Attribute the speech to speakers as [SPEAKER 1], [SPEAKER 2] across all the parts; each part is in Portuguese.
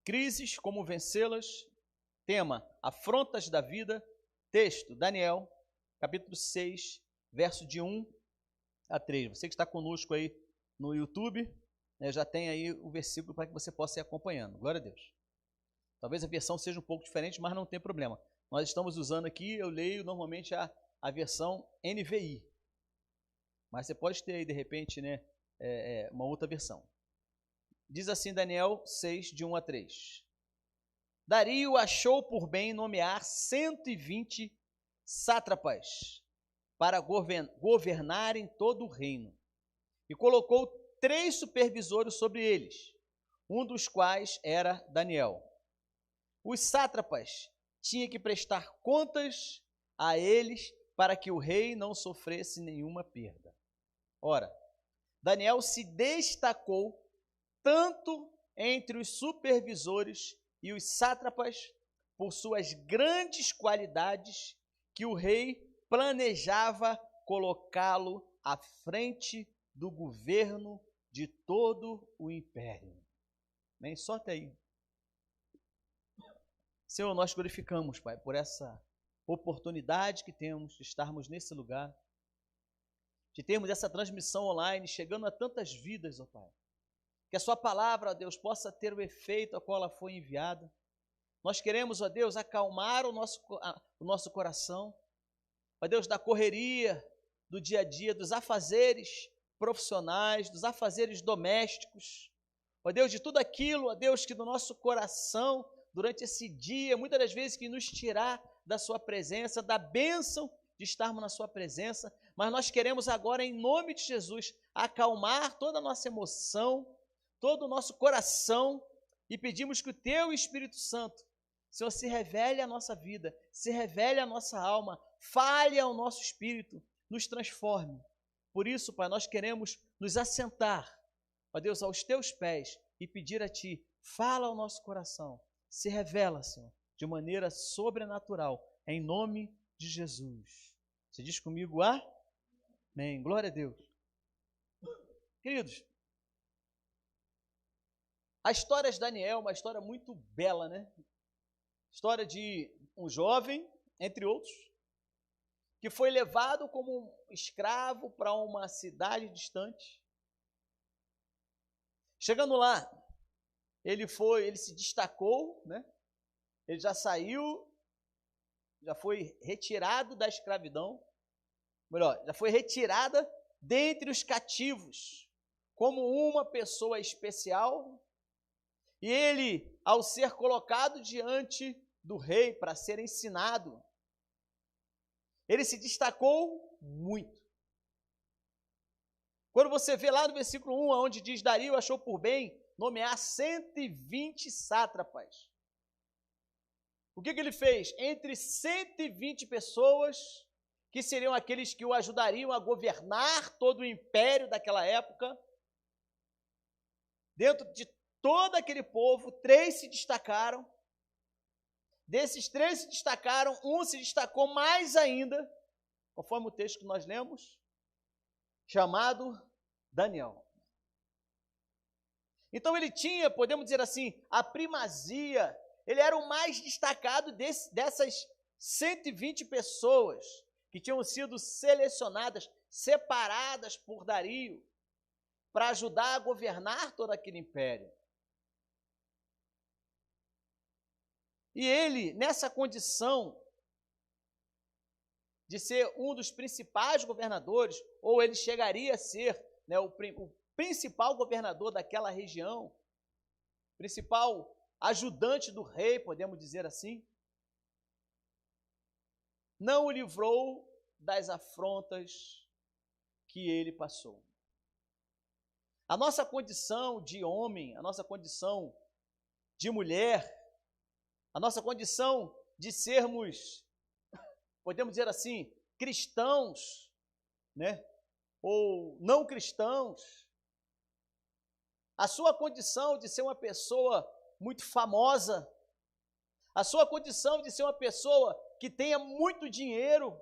[SPEAKER 1] Crises, como vencê-las. Tema, afrontas da vida. Texto, Daniel, capítulo 6, verso de 1 a 3. Você que está conosco aí no YouTube, já tem aí o versículo para que você possa ir acompanhando. Glória a Deus. Talvez a versão seja um pouco diferente, mas não tem problema. Nós estamos usando aqui, eu leio normalmente a versão NVI. Mas você pode ter aí, de repente, uma outra versão. Diz assim Daniel 6, de 1 a 3. Dario achou por bem nomear 120 sátrapas para governarem todo o reino, e colocou 3 supervisores sobre eles, um dos quais era Daniel. Os sátrapas tinham que prestar contas a eles para que o rei não sofresse nenhuma perda. Ora, Daniel se destacou tanto entre os supervisores e os sátrapas por suas grandes qualidades que o rei planejava colocá-lo à frente do governo de todo o império. Nem só até aí. Senhor, nós glorificamos, Pai, por essa oportunidade que temos de estarmos nesse lugar, de termos essa transmissão online, chegando a tantas vidas, ó Pai. Que a sua palavra, ó Deus, possa ter o efeito a qual ela foi enviada. Nós queremos, ó Deus, acalmar o nosso coração, ó Deus, da correria do dia a dia, dos afazeres profissionais, dos afazeres domésticos, ó Deus, de tudo aquilo, ó Deus, que do nosso coração, durante esse dia, muitas das vezes que nos tirar da sua presença, da bênção de estarmos na sua presença, mas nós queremos agora, em nome de Jesus, acalmar toda a nossa emoção, todo o nosso coração, e pedimos que o Teu Espírito Santo, Senhor, se revele à nossa vida, se revele à nossa alma, fale ao nosso espírito, nos transforme. Por isso, Pai, nós queremos nos assentar, ó Deus, aos Teus pés e pedir a Ti, fala ao nosso coração, se revela, Senhor, de maneira sobrenatural, em nome de Jesus. Você diz comigo, amém. Glória a Deus. Queridos, a história de Daniel é uma história muito bela, né? História de um jovem, entre outros, que foi levado como um escravo para uma cidade distante. Chegando lá, ele se destacou, né? Ele já saiu, já foi retirado da escravidão, melhor, já foi retirada dentre os cativos, como uma pessoa especial. E ele, ao ser colocado diante do rei para ser ensinado, ele se destacou muito. Quando você vê lá no versículo 1, onde diz, Dario achou por bem nomear 120 sátrapas. O que ele fez? Entre 120 pessoas, que seriam aqueles que o ajudariam a governar todo o império daquela época, dentro de todo aquele povo, 3 se destacaram. Desses 3 se destacaram, um se destacou mais ainda, conforme o texto que nós lemos, chamado Daniel. Então ele tinha, podemos dizer assim, a primazia, ele era o mais destacado dessas 120 pessoas que tinham sido selecionadas, separadas por Dario, para ajudar a governar todo aquele império. E ele, nessa condição de ser um dos principais governadores, ou ele chegaria a ser, né, o principal governador daquela região, principal ajudante do rei, podemos dizer assim, não o livrou das afrontas que ele passou. A nossa condição de homem, a nossa condição de mulher, a nossa condição de sermos, podemos dizer assim, cristãos, né? Ou não cristãos, a sua condição de ser uma pessoa muito famosa, a sua condição de ser uma pessoa que tenha muito dinheiro,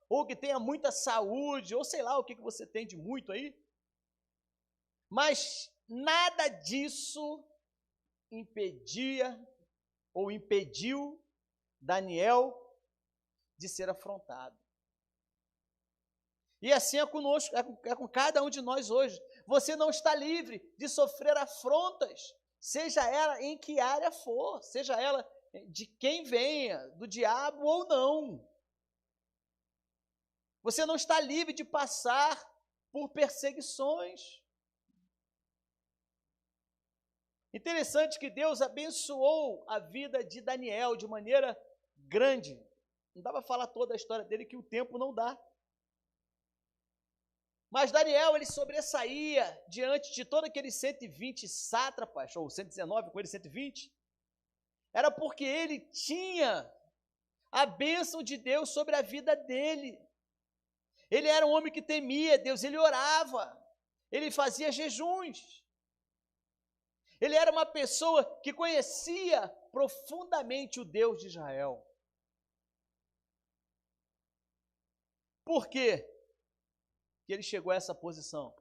[SPEAKER 1] ou que tenha muita saúde, ou sei lá o que você tem de muito aí, mas nada disso impedia ou impediu Daniel de ser afrontado. E assim é conosco, é com cada um de nós hoje. Você não está livre de sofrer afrontas, seja ela em que área for, seja ela de quem venha, do diabo ou não. Você não está livre de passar por perseguições. Interessante que Deus abençoou a vida de Daniel de maneira grande. Não dá para falar toda a história dele, que o tempo não dá. Mas Daniel, ele sobressaía diante de todos aqueles 120 sátrapas, ou 119, com ele 120, era porque ele tinha a bênção de Deus sobre a vida dele. Ele era um homem que temia Deus, ele orava, ele fazia jejuns. Ele era uma pessoa que conhecia profundamente o Deus de Israel. Por quê que ele chegou a essa posição?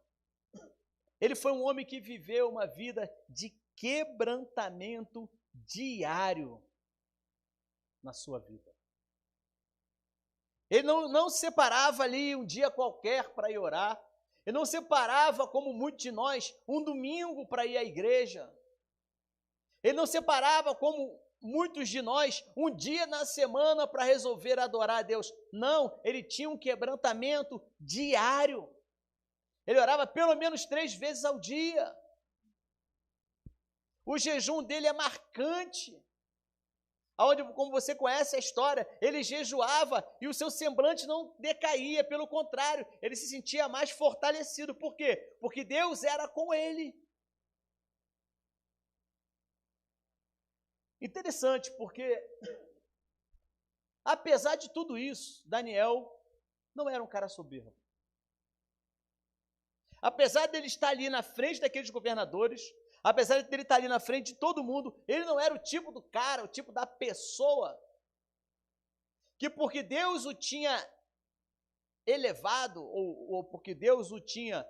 [SPEAKER 1] Ele foi um homem que viveu uma vida de quebrantamento diário na sua vida. Ele não separava ali um dia qualquer para ir orar. Ele não separava, como muitos de nós, um domingo para ir à igreja. Ele não separava, como muitos de nós, um dia na semana para resolver adorar a Deus. Não, ele tinha um quebrantamento diário. Ele orava pelo menos 3 vezes ao dia. O jejum dele é marcante. Onde, como você conhece a história, ele jejuava e o seu semblante não decaía, pelo contrário, ele se sentia mais fortalecido. Por quê? Porque Deus era com ele. Interessante, porque apesar de tudo isso, Daniel não era um cara soberbo. Apesar dele estar ali na frente daqueles governadores, apesar de ele estar ali na frente de todo mundo, ele não era o tipo do cara, o tipo da pessoa que, porque Deus o tinha elevado, ou porque Deus o tinha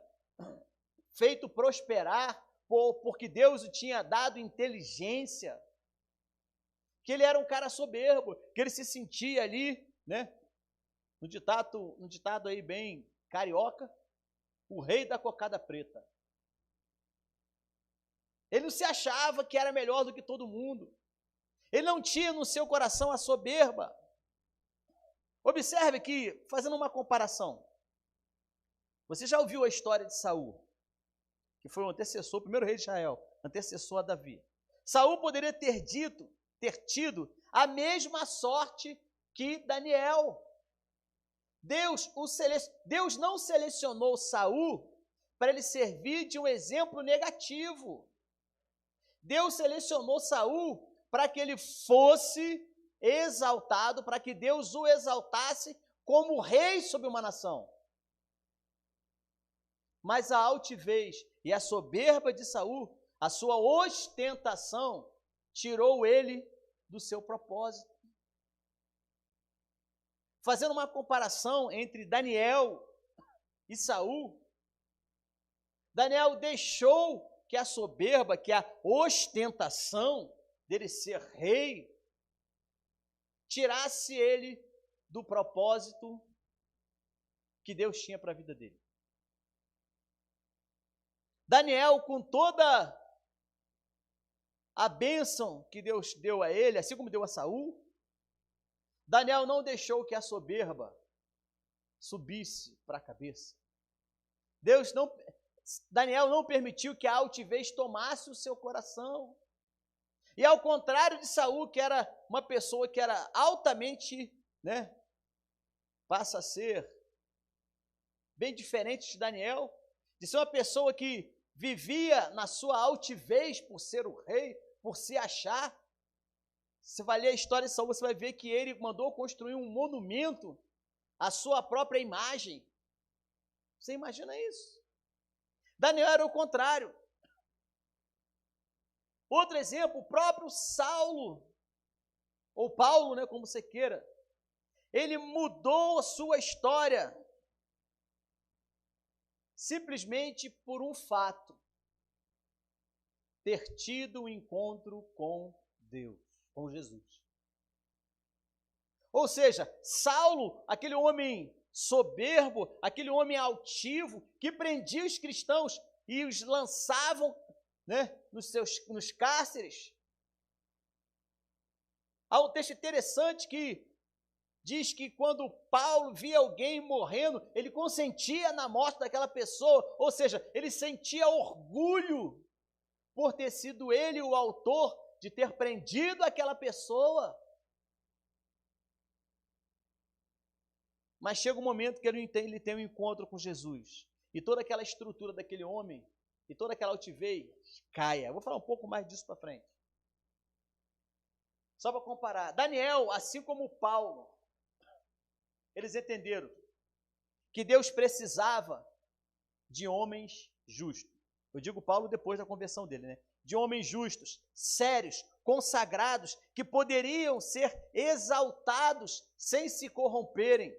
[SPEAKER 1] feito prosperar, ou porque Deus o tinha dado inteligência, que ele era um cara soberbo, que ele se sentia ali, né, no ditado aí bem carioca, o rei da cocada preta. Ele não se achava que era melhor do que todo mundo. Ele não tinha no seu coração a soberba. Observe que, fazendo uma comparação, você já ouviu a história de Saul, que foi o antecessor, o primeiro rei de Israel, antecessor a Davi. Saul poderia ter tido a mesma sorte que Daniel. Deus não selecionou Saul para ele servir de um exemplo negativo. Deus selecionou Saul para que ele fosse exaltado, para que Deus o exaltasse como rei sobre uma nação. Mas a altivez e a soberba de Saul, a sua ostentação, tirou ele do seu propósito. Fazendo uma comparação entre Daniel e Saul, Daniel deixou que a soberba, que a ostentação dele ser rei, tirasse ele do propósito que Deus tinha para a vida dele. Daniel, com toda a bênção que Deus deu a ele, assim como deu a Saul, Daniel não deixou que a soberba subisse para a cabeça. Daniel não permitiu que a altivez tomasse o seu coração. E ao contrário de Saul, que era uma pessoa que era altamente, passa a ser bem diferente de Daniel, de ser uma pessoa que vivia na sua altivez por ser o rei, por se achar. Você vai ler a história de Saul, você vai ver que ele mandou construir um monumento à sua própria imagem. Você imagina isso? Daniel era o contrário. Outro exemplo, o próprio Saulo, ou Paulo, como você queira, ele mudou a sua história simplesmente por um fato. ter tido um encontro com Deus, com Jesus. Ou seja, Saulo, aquele homem soberbo, aquele homem altivo, que prendia os cristãos e os lançavam, né, nos cárceres. Há um texto interessante que diz que quando Paulo via alguém morrendo, ele consentia na morte daquela pessoa, ou seja, ele sentia orgulho por ter sido ele o autor de ter prendido aquela pessoa. Mas chega um momento que ele tem um encontro com Jesus, e toda aquela estrutura daquele homem, e toda aquela altivez, caia. Eu vou falar um pouco mais disso para frente. Só para comparar, Daniel, assim como Paulo, eles entenderam que Deus precisava de homens justos. Eu digo Paulo depois da conversão dele, né? De homens justos, sérios, consagrados, que poderiam ser exaltados sem se corromperem.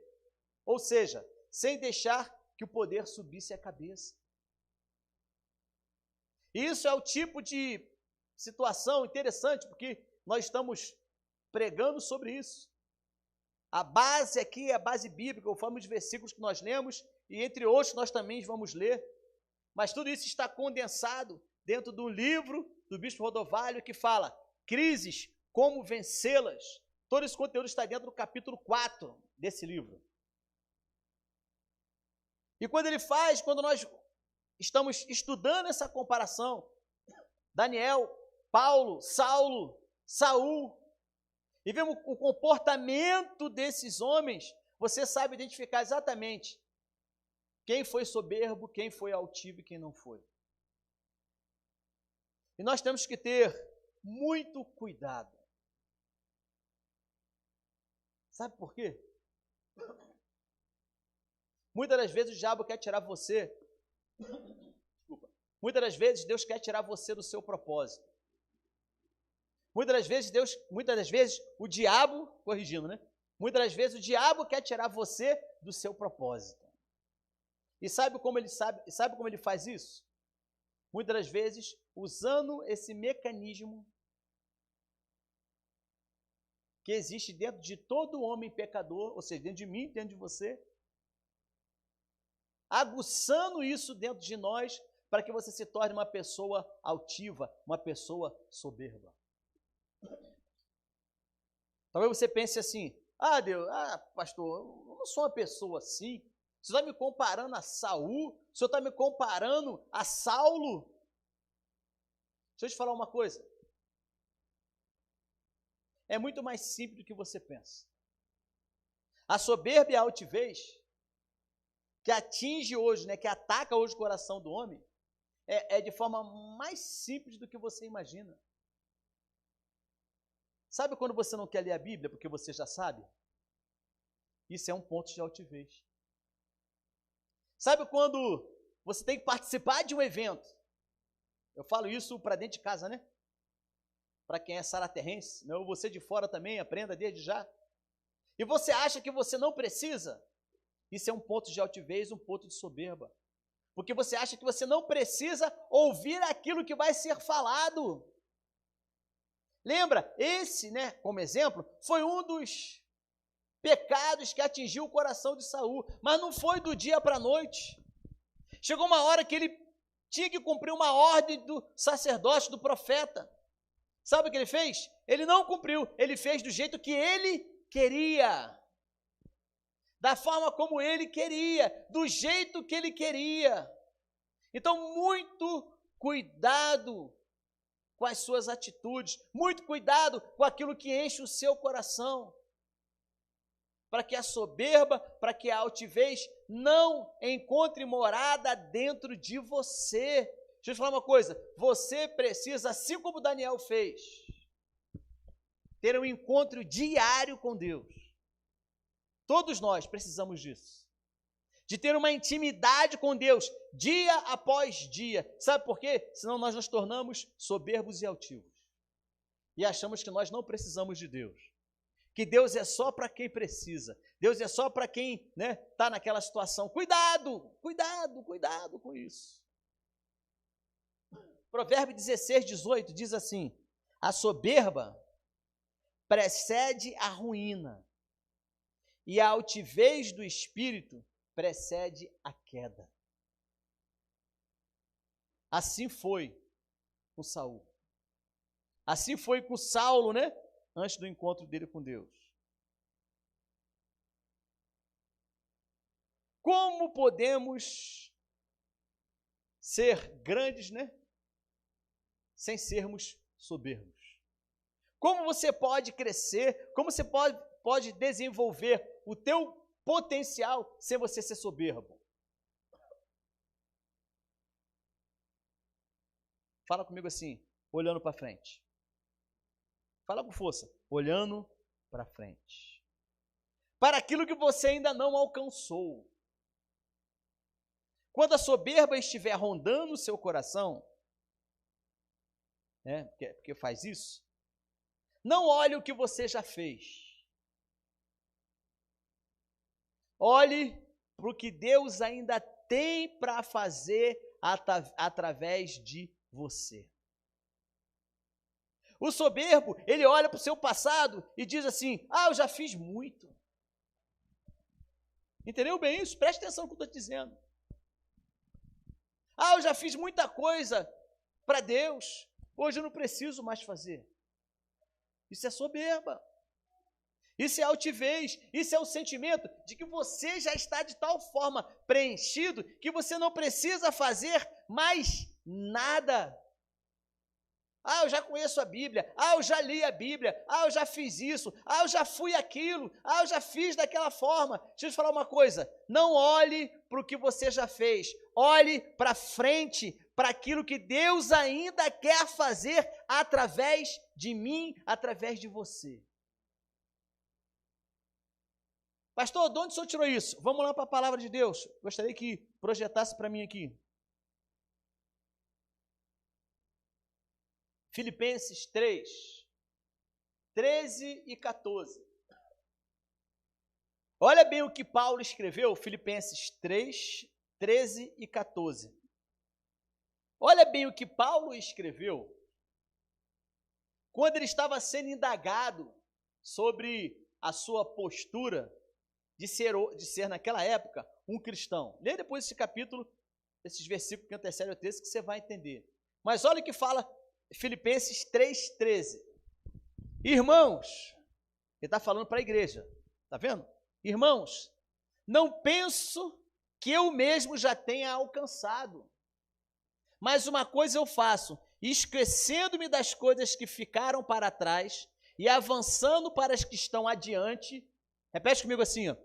[SPEAKER 1] Ou seja, sem deixar que o poder subisse a cabeça. Isso é o tipo de situação interessante, porque nós estamos pregando sobre isso. A base aqui é a base bíblica, conforme os versículos que nós lemos, e entre outros nós também vamos ler. Mas tudo isso está condensado dentro do livro do Bispo Rodovalho, que fala crises, como vencê-las. Todo esse conteúdo está dentro do capítulo 4 desse livro. E quando nós estamos estudando essa comparação, Daniel, Paulo, Saulo, Saul, e vemos o comportamento desses homens, você sabe identificar exatamente quem foi soberbo, quem foi altivo e quem não foi. E nós temos que ter muito cuidado. Sabe por quê? Muitas das vezes o diabo quer tirar você, muitas das vezes Deus quer tirar você do seu propósito. Muitas das vezes o diabo, corrigindo, né? Muitas das vezes o diabo quer tirar você do seu propósito. E sabe como ele faz isso? Muitas das vezes usando esse mecanismo que existe dentro de todo homem pecador, ou seja, dentro de mim, dentro de você, aguçando isso dentro de nós para que você se torne uma pessoa altiva, uma pessoa soberba. Talvez você pense assim, Deus, pastor, eu não sou uma pessoa assim, o senhor está me comparando a Saul, o senhor está me comparando a Saulo. Deixa eu te falar uma coisa, é muito mais simples do que você pensa. A soberba e a altivez, que atinge hoje, né, que ataca hoje o coração do homem, é de forma mais simples do que você imagina. Sabe quando você não quer ler a Bíblia porque você já sabe? Isso é um ponto de altivez. Sabe quando você tem que participar de um evento? Eu falo isso para dentro de casa, né? Para quem é saraterrense, não, você de fora também, aprenda desde já. E você acha que você não precisa? Isso é um ponto de altivez, um ponto de soberba. Porque você acha que você não precisa ouvir aquilo que vai ser falado. Lembra, esse, né, como exemplo, foi um dos pecados que atingiu o coração de Saul, mas não foi do dia para a noite. Chegou uma hora que ele tinha que cumprir uma ordem do sacerdote, do profeta. Sabe o que ele fez? Ele não cumpriu, ele fez do jeito que ele queria. Da forma como ele queria, do jeito que ele queria. Então, muito cuidado com as suas atitudes, muito cuidado com aquilo que enche o seu coração, para que a soberba, para que a altivez não encontre morada dentro de você. Deixa eu te falar uma coisa, você precisa, assim como Daniel fez, ter um encontro diário com Deus. Todos nós precisamos disso. De ter uma intimidade com Deus, dia após dia. Sabe por quê? Senão nós nos tornamos soberbos e altivos. E achamos que nós não precisamos de Deus. Que Deus é só para quem precisa. Deus é só para quem, né, está naquela situação. Cuidado, cuidado, cuidado com isso. Provérbios 16, 18 diz assim: a soberba precede a ruína, e a altivez do espírito precede a queda. Assim foi com Saul. Assim foi com Saulo, né? Antes do encontro dele com Deus. Como podemos ser grandes, né? Sem sermos soberbos? Como você pode crescer? Como você pode desenvolver o teu potencial sem você ser soberbo? Fala comigo assim, olhando para frente. Fala com força, olhando para frente. Para aquilo que você ainda não alcançou. Quando a soberba estiver rondando o seu coração, né, porque faz isso, não olhe o que você já fez. Olhe para o que Deus ainda tem para fazer através de você. O soberbo, ele olha para o seu passado e diz assim: eu já fiz muito. Entendeu bem isso? Preste atenção no que eu estou dizendo. Eu já fiz muita coisa para Deus, hoje eu não preciso mais fazer. Isso é soberba. Isso é altivez, isso é o sentimento de que você já está de tal forma preenchido que você não precisa fazer mais nada. Eu já conheço a Bíblia, eu já li a Bíblia, eu já fiz isso, eu já fui aquilo, eu já fiz daquela forma. Deixa eu te falar uma coisa, não olhe para o que você já fez, olhe para frente, para aquilo que Deus ainda quer fazer através de mim, através de você. Pastor, de onde o senhor tirou isso? Vamos lá para a palavra de Deus. Gostaria que projetasse para mim aqui. Filipenses 3, 13 e 14. Olha bem o que Paulo escreveu, Filipenses 3, 13 e 14. Olha bem o que Paulo escreveu quando ele estava sendo indagado sobre a sua postura de ser naquela época um cristão. Leia depois esse capítulo, esses versículos que antecedem o texto, que você vai entender. Mas olha o que fala Filipenses 3,13. Irmãos, ele está falando para a igreja, está vendo? Irmãos, não penso que eu mesmo já tenha alcançado, mas uma coisa eu faço, esquecendo-me das coisas que ficaram para trás e avançando para as que estão adiante. Repete comigo assim, ó,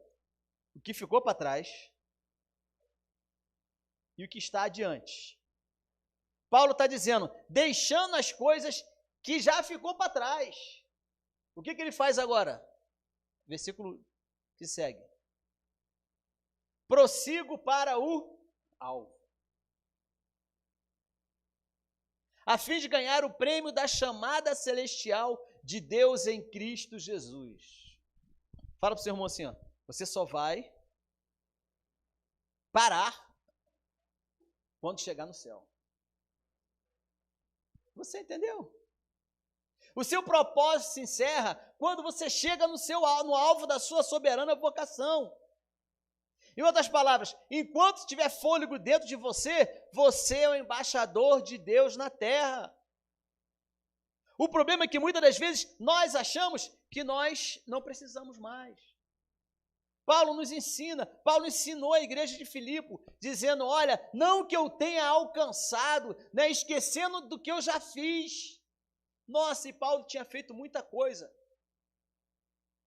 [SPEAKER 1] o que ficou para trás e o que está adiante. Paulo está dizendo, deixando as coisas que já ficou para trás. O que ele faz agora? Versículo que segue. Prossigo para o alvo, a fim de ganhar o prêmio da chamada celestial de Deus em Cristo Jesus. Fala para o seu irmão assim, ó, você só vai parar quando chegar no céu. Você entendeu? O seu propósito se encerra quando você chega no alvo da sua soberana vocação. Em outras palavras, enquanto tiver fôlego dentro de você, você é o embaixador de Deus na terra. O problema é que muitas das vezes nós achamos que nós não precisamos mais. Paulo nos ensina, Paulo ensinou a igreja de Filipe, dizendo, olha, não que eu tenha alcançado, né, esquecendo do que eu já fiz. Nossa, e Paulo tinha feito muita coisa.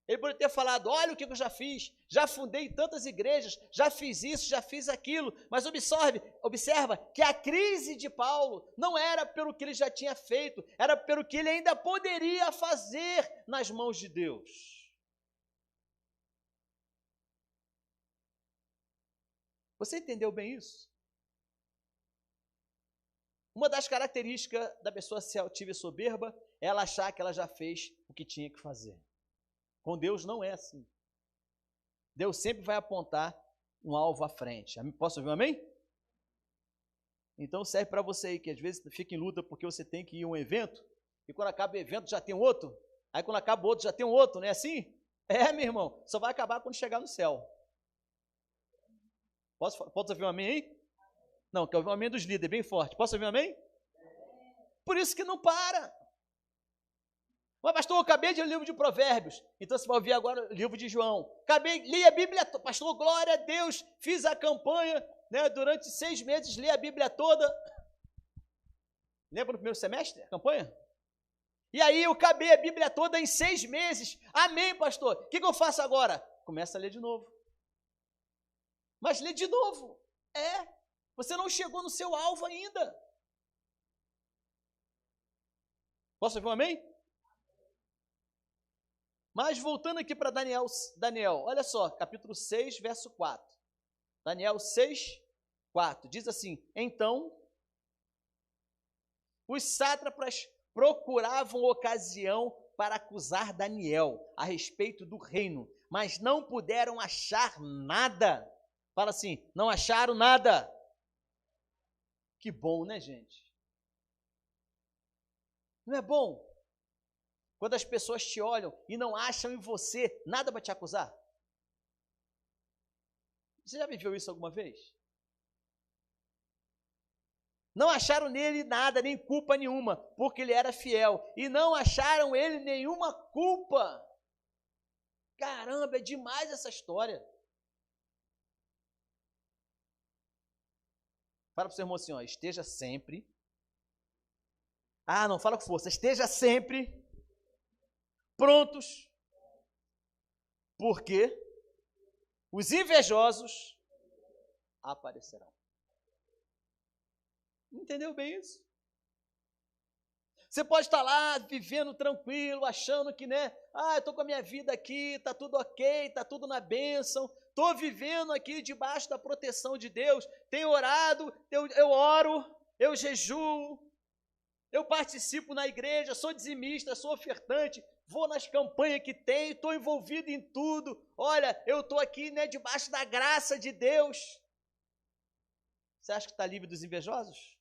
[SPEAKER 1] Ele poderia ter falado, olha o que eu já fiz, já fundei tantas igrejas, já fiz isso, já fiz aquilo, mas observa que a crise de Paulo não era pelo que ele já tinha feito, era pelo que ele ainda poderia fazer nas mãos de Deus. Você entendeu bem isso? Uma das características da pessoa ser altiva e soberba é ela achar que ela já fez o que tinha que fazer. Com Deus não é assim. Deus sempre vai apontar um alvo à frente. Posso ouvir um amém? Então serve para você aí, que às vezes fica em luta porque você tem que ir a um evento, e quando acaba o evento já tem outro, aí quando acaba o outro já tem um outro, não é assim? É, meu irmão, só vai acabar quando chegar no céu. Posso ouvir um amém aí? Não, quer ouvir um amém dos líderes, bem forte. Posso ouvir um amém? Por isso que não para. Mas pastor, eu acabei de ler o livro de Provérbios, então você vai ouvir agora o livro de João. Li a Bíblia, pastor, glória a Deus, fiz a campanha, né, durante 6 meses, li a Bíblia toda. Lembra no primeiro semestre, a campanha? E aí eu acabei a Bíblia toda em 6 meses. Amém, pastor. O que eu faço agora? Começa a ler de novo. Mas lê de novo. Você não chegou no seu alvo ainda. Posso ouvir um amém? Mas voltando aqui para Daniel, olha só, capítulo 6, verso 4. Daniel 6, 4, diz assim: então, os sátrapas procuravam ocasião para acusar Daniel a respeito do reino, mas não puderam achar nada. Fala assim, não acharam nada. Que bom, né, gente? Não é bom? Quando as pessoas te olham e não acham em você nada para te acusar. Você já viveu isso alguma vez? Não acharam nele nada, nem culpa nenhuma, porque ele era fiel. E não acharam ele nenhuma culpa. Caramba, é demais essa história. Fala para o seu irmão assim, ó, esteja sempre. Não, fala com força. Esteja sempre prontos, porque os invejosos aparecerão. Entendeu bem isso? Você pode estar lá vivendo tranquilo, achando que, né, eu estou com a minha vida aqui, está tudo ok, está tudo na bênção, estou vivendo aqui debaixo da proteção de Deus, tenho orado, eu oro, eu jejuo, eu participo na igreja, sou dizimista, sou ofertante, vou nas campanhas que tem, estou envolvido em tudo. Olha, eu estou aqui, né, debaixo da graça de Deus. Você acha que está livre dos invejosos?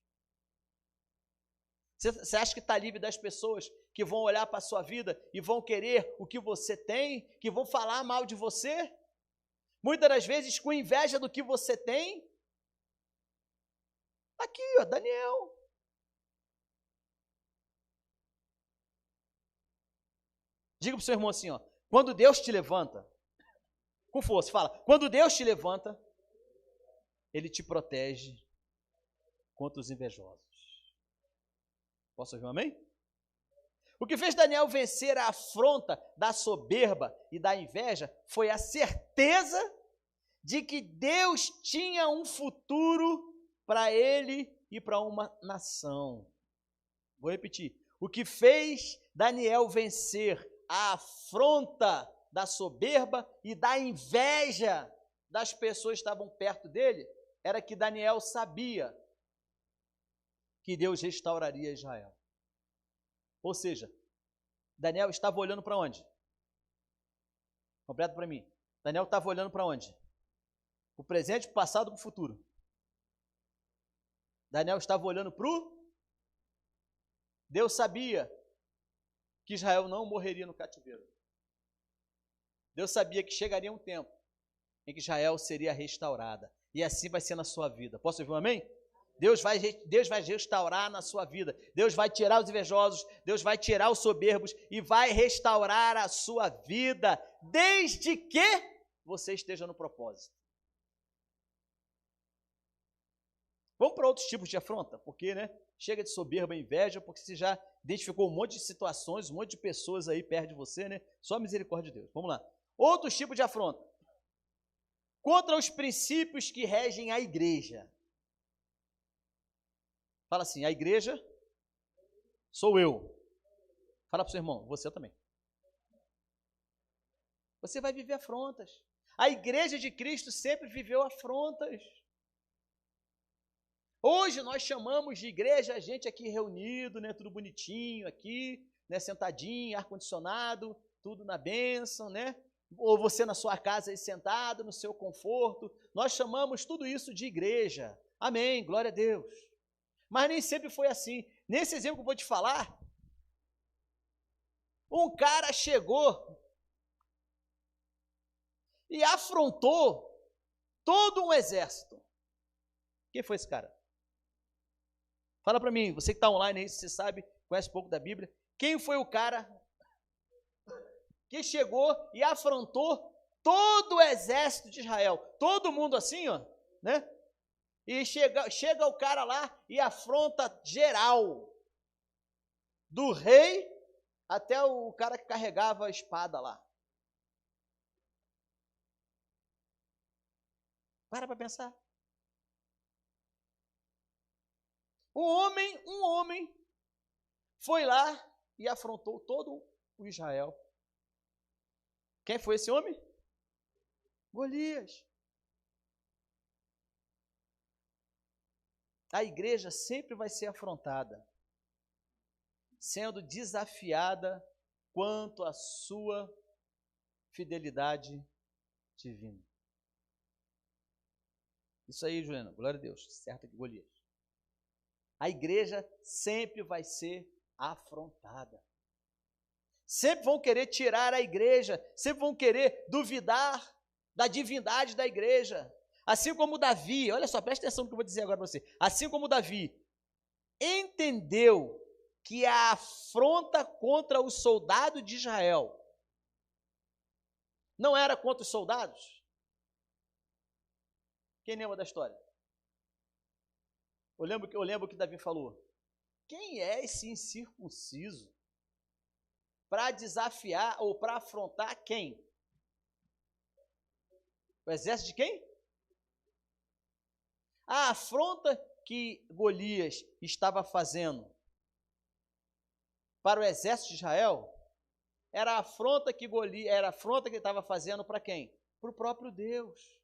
[SPEAKER 1] Você acha que está livre das pessoas que vão olhar para a sua vida e vão querer o que você tem, que vão falar mal de você? Muitas das vezes com inveja do que você tem. Aqui, ó, Daniel. Diga para o seu irmão assim, ó, quando Deus te levanta, com força, fala, quando Deus te levanta, Ele te protege contra os invejosos. Posso ouvir um amém? O que fez Daniel vencer a afronta da soberba e da inveja foi a certeza de que Deus tinha um futuro para ele e para uma nação. Vou repetir. O que fez Daniel vencer a afronta da soberba e da inveja das pessoas que estavam perto dele era que Daniel sabia que Deus restauraria Israel. Ou seja, Daniel estava olhando para onde? Completa para mim. Daniel estava olhando para onde? O presente, o passado, para o futuro. Daniel estava olhando para o... Deus sabia que Israel não morreria no cativeiro. Deus sabia que chegaria um tempo em que Israel seria restaurada. E assim vai ser na sua vida. Posso ouvir um amém? Deus vai restaurar na sua vida. Deus vai tirar os invejosos, Deus vai tirar os soberbos e vai restaurar a sua vida, desde que você esteja no propósito. Vamos para outros tipos de afronta, porque, né, chega de soberba e inveja, porque você já identificou um monte de situações, um monte de pessoas aí perto de você, né? Só a misericórdia de Deus. Vamos lá. Outros tipos de afronta. Contra os princípios que regem a igreja. Fala assim, a igreja sou eu. Fala para o seu irmão, você também. Você vai viver afrontas. A igreja de Cristo sempre viveu afrontas. Hoje nós chamamos de igreja a gente aqui reunido, né, tudo bonitinho aqui, né, sentadinho, ar-condicionado, tudo na bênção, né? Ou você na sua casa aí sentado, no seu conforto. Nós chamamos tudo isso de igreja. Amém, glória a Deus. Mas nem sempre foi assim. Nesse exemplo que eu vou te falar, um cara chegou e afrontou todo um exército. Quem foi esse cara? Fala para mim, você que está online aí, você sabe, conhece um pouco da Bíblia. Quem foi o cara que chegou e afrontou todo o exército de Israel? Todo mundo assim, ó, né? E chega o cara lá e afronta geral, do rei até o cara que carregava a espada lá. Para pensar. Um homem foi lá e afrontou todo o Israel. Quem foi esse homem? Golias. A igreja sempre vai ser afrontada, sendo desafiada quanto à sua fidelidade divina. Isso aí, Juliana, glória a Deus, certo aqui, Golias. A igreja sempre vai ser afrontada. Sempre vão querer tirar a igreja, sempre vão querer duvidar da divindade da igreja. Assim como Davi, olha só, presta atenção no que eu vou dizer agora para você. Assim como Davi entendeu que a afronta contra os soldados de Israel não era contra os soldados. Quem lembra da história? Eu lembro que Davi falou: quem é esse incircunciso para desafiar ou para afrontar quem? O exército de quem? A afronta que Golias estava fazendo para o exército de Israel era a afronta que ele estava fazendo para quem? Para o próprio Deus.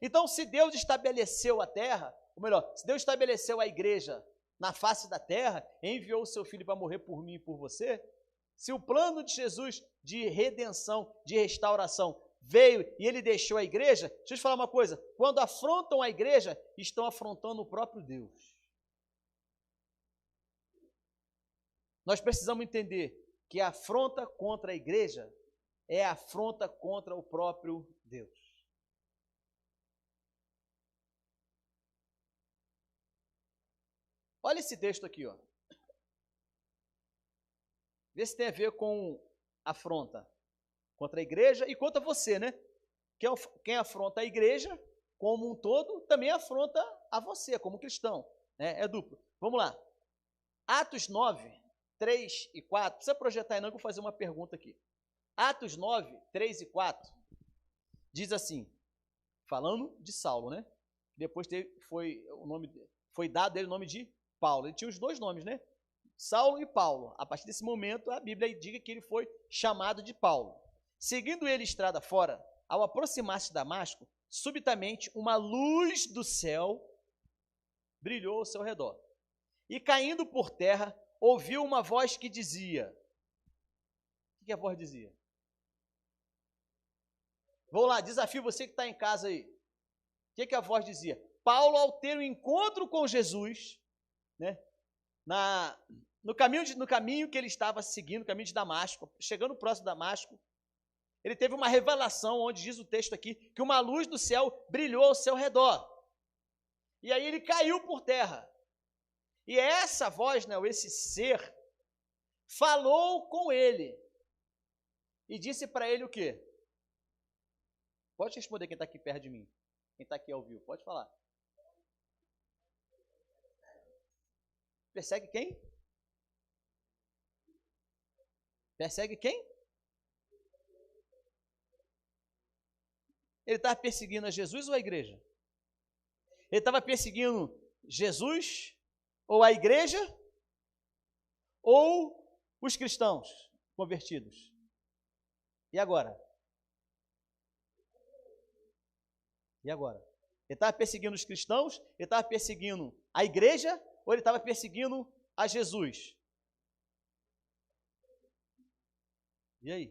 [SPEAKER 1] Então, se Deus estabeleceu a terra, ou melhor, se Deus estabeleceu a igreja na face da terra, enviou o seu filho para morrer por mim e por você, se o plano de Jesus de redenção, de restauração, veio e ele deixou a igreja, deixa eu te falar uma coisa, quando afrontam a igreja, estão afrontando o próprio Deus. Nós precisamos entender que a afronta contra a igreja é a afronta contra o próprio Deus. Olha esse texto aqui, ó. Vê se tem a ver com afronta contra a igreja e contra você, né? Quem afronta a igreja como um todo, também afronta a você, como cristão, né? É duplo. Vamos lá. Atos 9, 3 e 4. Não precisa projetar aí não, que eu vou fazer uma pergunta aqui. Atos 9, 3 e 4. Diz assim, falando de Saulo, né? Depois foi dado ele o nome de Paulo. Ele tinha os dois nomes, né? Saulo e Paulo. A partir desse momento, a Bíblia indica que ele foi chamado de Paulo. Seguindo ele estrada fora, ao aproximar-se de Damasco, subitamente uma luz do céu brilhou ao seu redor. E caindo por terra, ouviu uma voz que dizia... O que a voz dizia? Vou lá, desafio você que está em casa aí. O que a voz dizia? Paulo, ao ter um encontro com Jesus, né, no caminho que ele estava seguindo, o caminho de Damasco, chegando próximo de Damasco, ele teve uma revelação, onde diz o texto aqui, que uma luz do céu brilhou ao seu redor. E aí ele caiu por terra. E essa voz, né, esse ser, falou com ele. E disse para ele o quê? Pode responder quem está aqui perto de mim. Quem está aqui ao vivo, pode falar. Persegue quem? Persegue quem? Ele estava perseguindo a Jesus ou a igreja? Ele estava perseguindo Jesus ou a igreja ou os cristãos convertidos? E agora? E agora? Ele estava perseguindo os cristãos? Ele estava perseguindo a igreja? Ou ele estava perseguindo a Jesus? E aí?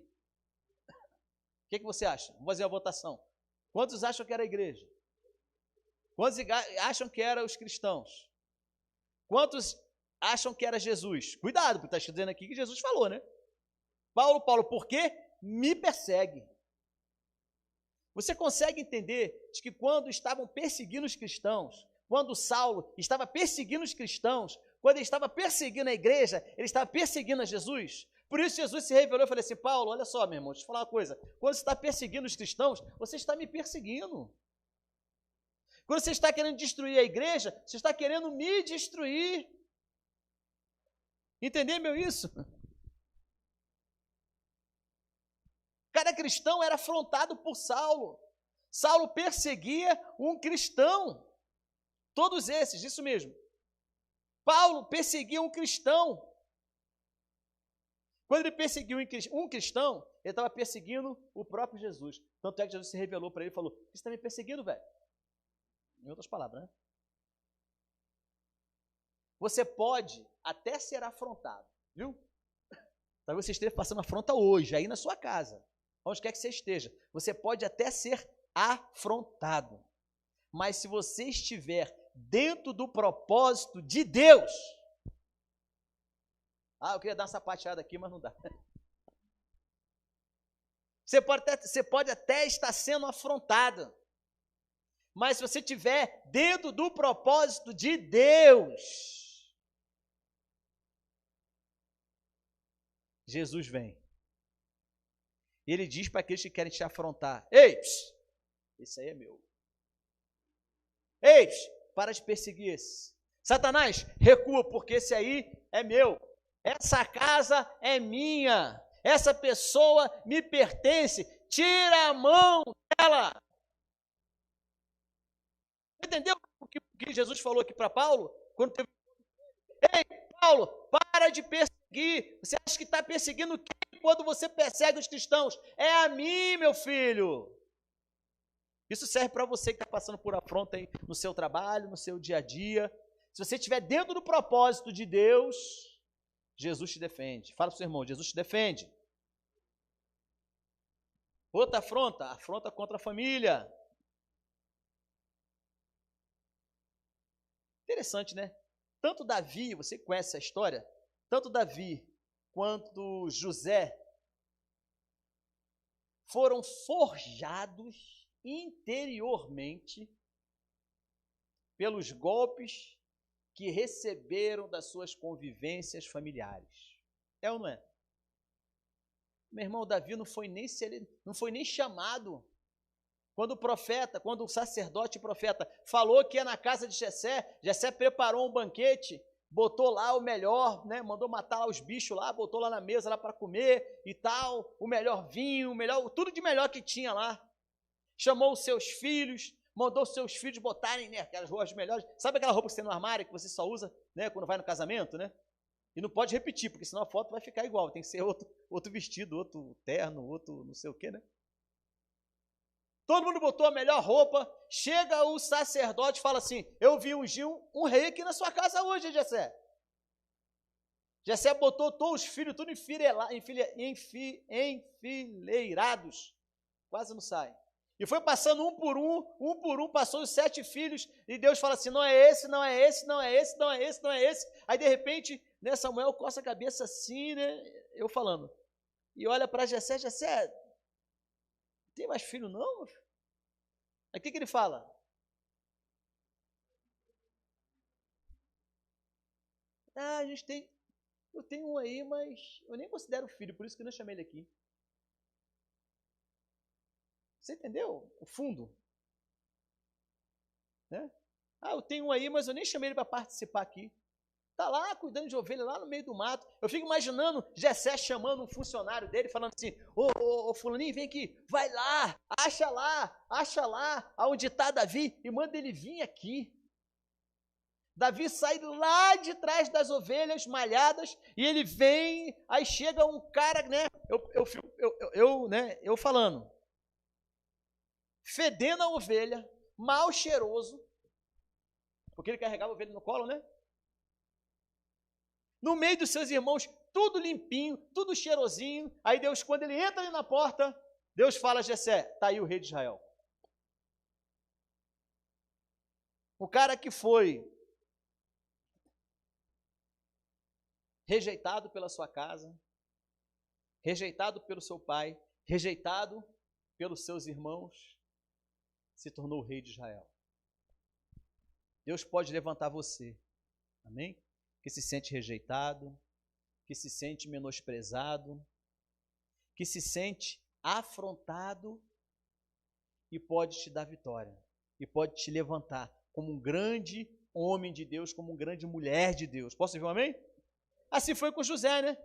[SPEAKER 1] O que você acha? Vamos fazer uma votação. Quantos acham que era a igreja? Quantos acham que eram os cristãos? Quantos acham que era Jesus? Cuidado, porque está dizendo aqui que Jesus falou, né? Paulo, por que me persegue? Você consegue entender de que quando estavam perseguindo os cristãos, quando Saulo estava perseguindo os cristãos, quando ele estava perseguindo a igreja, ele estava perseguindo a Jesus? Por isso Jesus se revelou e falou assim: Paulo, olha só, meu irmão, deixa eu falar uma coisa. Quando você está perseguindo os cristãos, você está me perseguindo. Quando você está querendo destruir a igreja, você está querendo me destruir. Entendeu isso? Cada cristão era afrontado por Saulo. Saulo perseguia um cristão. Todos esses, isso mesmo. Paulo perseguia um cristão. Quando ele perseguiu um cristão, ele estava perseguindo o próprio Jesus. Tanto é que Jesus se revelou para ele e falou: você está me perseguindo, velho? Em outras palavras, né? Você pode até ser afrontado, viu? Talvez você esteja passando afronta hoje, aí na sua casa, onde quer que você esteja. Você pode até ser afrontado. Mas se você estiver dentro do propósito de Deus... eu queria dar uma sapateada aqui, mas não dá. Você pode até estar sendo afrontado. Mas se você estiver dentro do propósito de Deus, Jesus vem. E ele diz para aqueles que querem te afrontar: ei, esse aí é meu. Ei, para de perseguir esse. Satanás, recua, porque esse aí é meu. Essa casa é minha. Essa pessoa me pertence. Tira a mão dela. Entendeu o que Jesus falou aqui para Paulo? Quando teve... Ei, Paulo, para de perseguir. Você acha que está perseguindo quem quando você persegue os cristãos? É a mim, meu filho. Isso serve para você que está passando por afronta aí no seu trabalho, no seu dia a dia. Se você estiver dentro do propósito de Deus, Jesus te defende. Fala para o seu irmão: Jesus te defende. Outra afronta contra a família. Interessante, né? Tanto Davi, você conhece essa história? Tanto Davi quanto José foram forjados interiormente pelos golpes que receberam das suas convivências familiares. É ou não é? Meu irmão, Davi não foi nem chamado. Quando o sacerdote profeta falou que ia na casa de Jessé, Jessé preparou um banquete, botou lá o melhor, né? Mandou matar lá os bichos lá, botou lá na mesa lá para comer e tal, o melhor vinho, tudo de melhor que tinha lá. Chamou os seus filhos, mandou os seus filhos botarem, né, aquelas roupas melhores. Sabe aquela roupa que você tem no armário, que você só usa, né, quando vai no casamento, né? E não pode repetir, porque senão a foto vai ficar igual. Tem que ser outro vestido, outro terno, outro não sei o quê, né? Todo mundo botou a melhor roupa. Chega o sacerdote e fala assim: eu vi ungir um rei aqui na sua casa hoje, Jessé. Jessé botou todos os filhos tudo enfileirados. Quase não sai. E foi passando um por um, passou os 7 filhos, e Deus fala assim: não é esse, não é esse, não é esse, não é esse, não é esse. Aí, de repente, né, Samuel coça a cabeça assim, né, eu falando, e olha para Jessé: Jessé, não tem mais filho não? Aí o que ele fala? Eu tenho um aí, mas eu nem considero filho, por isso que eu não chamei ele aqui. Você entendeu o fundo? Né? Eu tenho um aí, mas eu nem chamei ele para participar aqui. Está lá cuidando de ovelha, lá no meio do mato. Eu fico imaginando Jessé chamando um funcionário dele, falando assim: ô fulaninho, vem aqui, vai lá, acha lá, aonde está Davi, e manda ele vir aqui. Davi sai lá de trás das ovelhas malhadas, e ele vem, aí chega um cara, né, eu falando, fedendo a ovelha, mal cheiroso, porque ele carregava a ovelha no colo, né? No meio dos seus irmãos, tudo limpinho, tudo cheirosinho. Aí Deus, quando ele entra ali na porta, Deus fala a Jessé: está aí o rei de Israel. O cara que foi rejeitado pela sua casa, rejeitado pelo seu pai, rejeitado pelos seus irmãos, se tornou o rei de Israel. Deus pode levantar você, amém? Que se sente rejeitado, que se sente menosprezado, que se sente afrontado, e pode te dar vitória, e pode te levantar como um grande homem de Deus, como uma grande mulher de Deus. Posso ouvir um amém? Assim foi com José, né?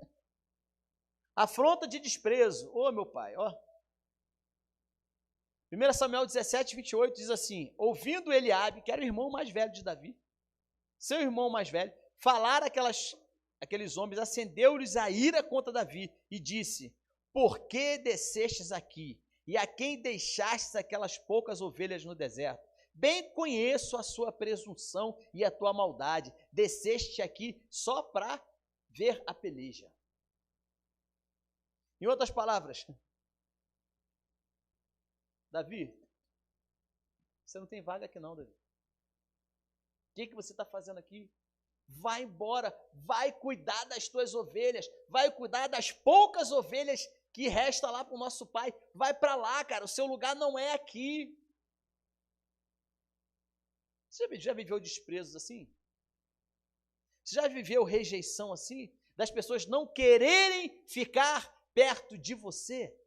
[SPEAKER 1] Afronta de desprezo. Ô, meu pai, ó. 1 Samuel 17, 28 diz assim: ouvindo Eliabe, que era o irmão mais velho de Davi, seu irmão mais velho, falar aqueles homens, acendeu-lhes a ira contra Davi e disse: por que descestes aqui? E a quem deixastes aquelas poucas ovelhas no deserto? Bem conheço a sua presunção e a tua maldade. Desceste aqui só para ver a peleja. Em outras palavras, Davi, você não tem vaga aqui não, Davi. O que você está fazendo aqui? Vai embora, vai cuidar das tuas ovelhas, vai cuidar das poucas ovelhas que resta lá para o nosso pai. Vai para lá, cara, o seu lugar não é aqui. Você já viveu desprezos assim? Você já viveu rejeição assim? Das pessoas não quererem ficar perto de você?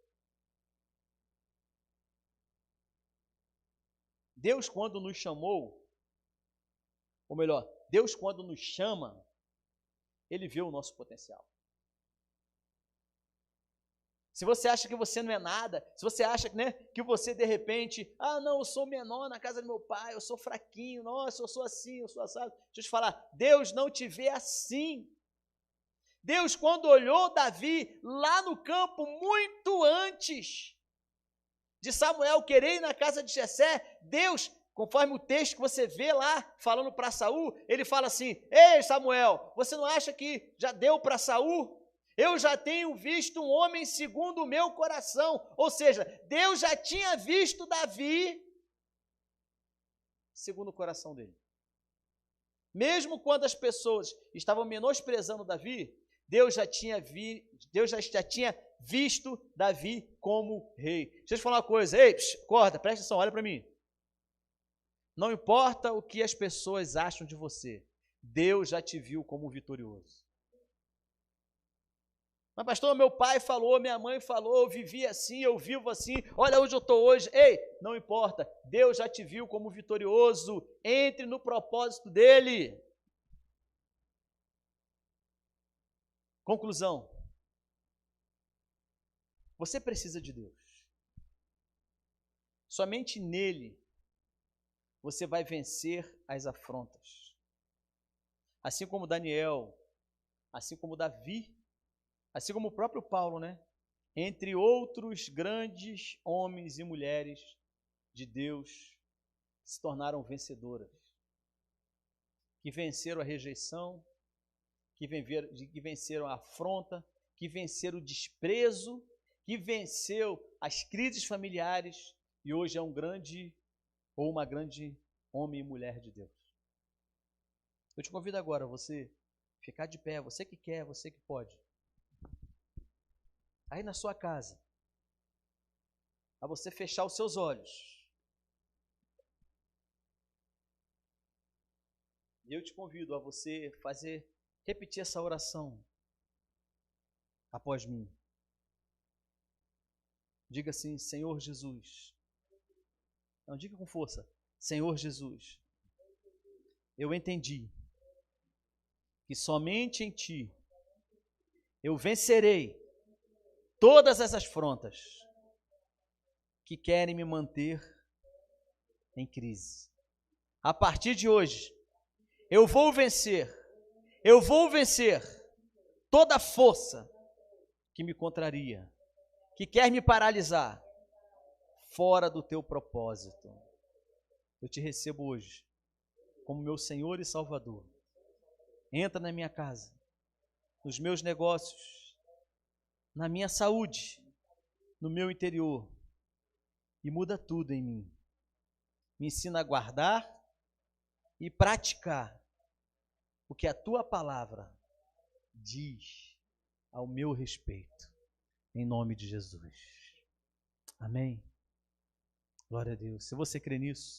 [SPEAKER 1] Deus, quando nos chamou, ou melhor, Deus, quando nos chama, Ele vê o nosso potencial. Se você acha que você não é nada, se você acha que você de repente, não, eu sou menor na casa do meu pai, eu sou fraquinho, nossa, eu sou assim, eu sou assado. Deixa eu te falar, Deus não te vê assim. Deus, quando olhou Davi lá no campo, muito antes de Samuel querer ir na casa de Jessé, Deus, conforme o texto que você vê lá, falando para Saul, ele fala assim: ei Samuel, você não acha que já deu para Saul? Eu já tenho visto um homem segundo o meu coração. Ou seja, Deus já tinha visto Davi segundo o coração dele. Mesmo quando as pessoas estavam menosprezando Davi, Deus já tinha visto Davi como rei. Deixa eu te falar uma coisa. Ei, acorda, presta atenção, olha para mim. Não importa o que as pessoas acham de você, Deus já te viu como vitorioso. Mas pastor, meu pai falou, minha mãe falou, eu vivi assim, eu vivo assim, olha onde eu estou hoje. Ei, não importa, Deus já te viu como vitorioso, entre no propósito dele. Conclusão, você precisa de Deus. Somente nele você vai vencer as afrontas. Assim como Daniel, assim como Davi, assim como o próprio Paulo, entre outros grandes homens e mulheres de Deus, se tornaram vencedoras, que venceram a rejeição, que venceram a afronta, que venceram o desprezo, que venceu as crises familiares e hoje é um grande ou uma grande homem e mulher de Deus. Eu te convido agora a você ficar de pé, você que quer, você que pode. Aí na sua casa, a você fechar os seus olhos. E eu te convido a você repetir essa oração após mim. Diga assim: Senhor Jesus. Não, diga com força: Senhor Jesus, eu entendi que somente em Ti eu vencerei todas essas afrontas que querem me manter em crise. A partir de hoje, eu vou vencer toda força que me contraria, que quer me paralisar fora do Teu propósito. Eu Te recebo hoje como meu Senhor e Salvador. Entra na minha casa, nos meus negócios, na minha saúde, no meu interior, e muda tudo em mim. Me ensina a guardar e praticar o que a Tua palavra diz ao meu respeito, em nome de Jesus. Amém? Glória a Deus. Se você crê nisso,